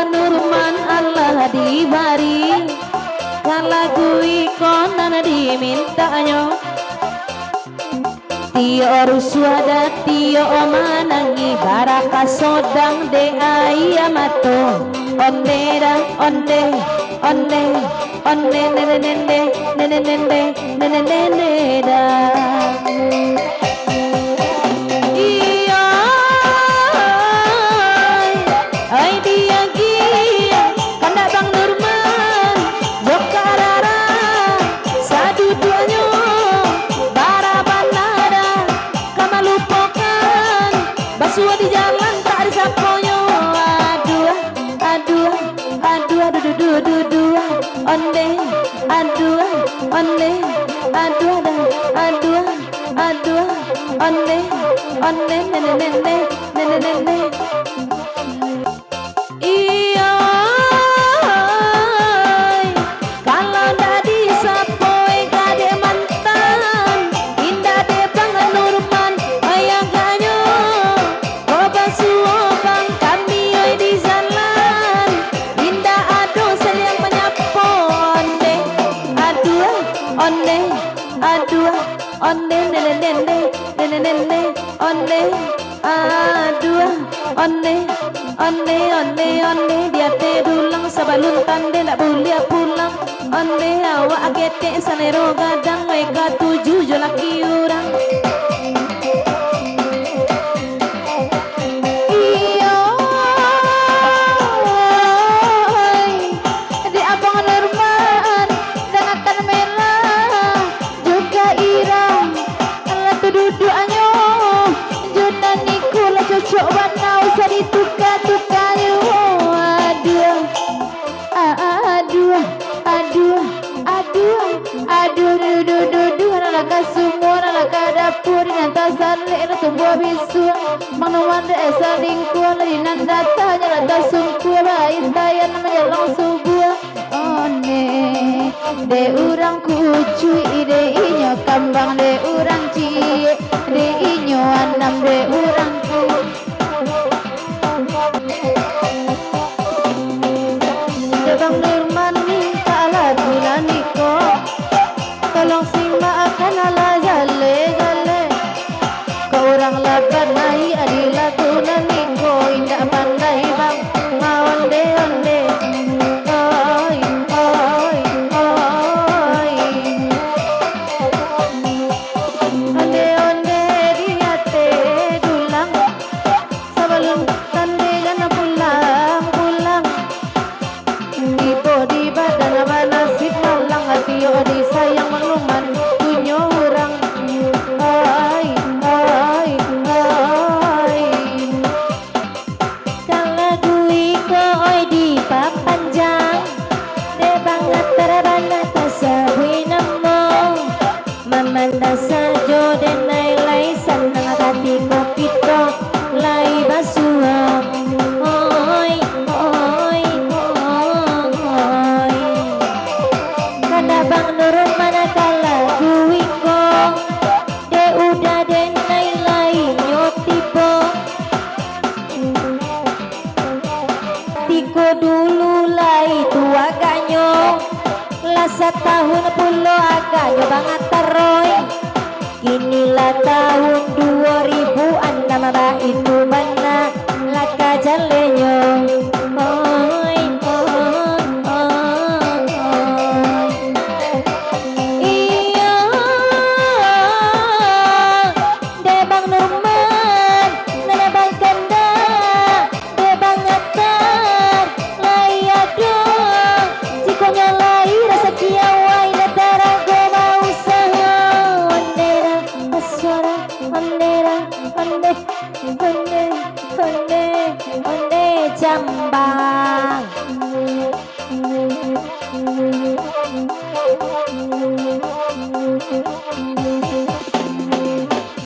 Bang Nurman Allah dibari lagu ikonan dimintanya Tio ruswada Tio manangi baraka sodang de ayamato ondera onde onde onde nene nene nene nene nene nene da iya ai dia gia kanda Bang Nurman Jokarara sadu duanya Basua di jalan tak ada saponya aduh aduh aduh aduh aduh aduh aduh onde aduh onde aduh aduh aduh onde onde nene nene nene nene iya kalau dah disapoi kade mantan indah de Bang Nurman ayang ganyo Bang kami oi di jalan indah aduh seliang menyapu onde aduh onde aduh onde nene nene nene nene onde aduh onde onde onde onde dia te dulang sabalun tande nak boleh pulang onde awak agete sanero gadang mereka tujuh jo laki orang cocok warna usah ditukar-tukar aduh aduh aduh aduh aduh duh duh duh nalaka semua nalaka dapur nanta salek na tumbuh bisu mangnuan de salingkuan di nanda tanya nanda sungku baik dayan menjelang subuh one de urang kucui de inyo kambang de urang cie de inyo anam de urang Bang Nurman minta lagu niko tolong simakkan ala jale jale kau orang laban nahi adi lagu niko indah pandai bang onde onde oi oi oi onde onde dia te dulang sabalun tande gana pulang pulang ibu di badan nasib malang hati di sayang makluman punya orang ai ai ai kalau duit ke oi di papanjang de banget terbanget tasawi namo mamanda sajo de nai senang hati kopi to lai basuang oi oi Bang Nurman kala guiko de udah de nai lain nyotipo tiko dulu lai tua ganyo lasa tahun pulo agak banget teroy kinilah tahun 2006 bah itu mana laka jalenyo oi onde jambang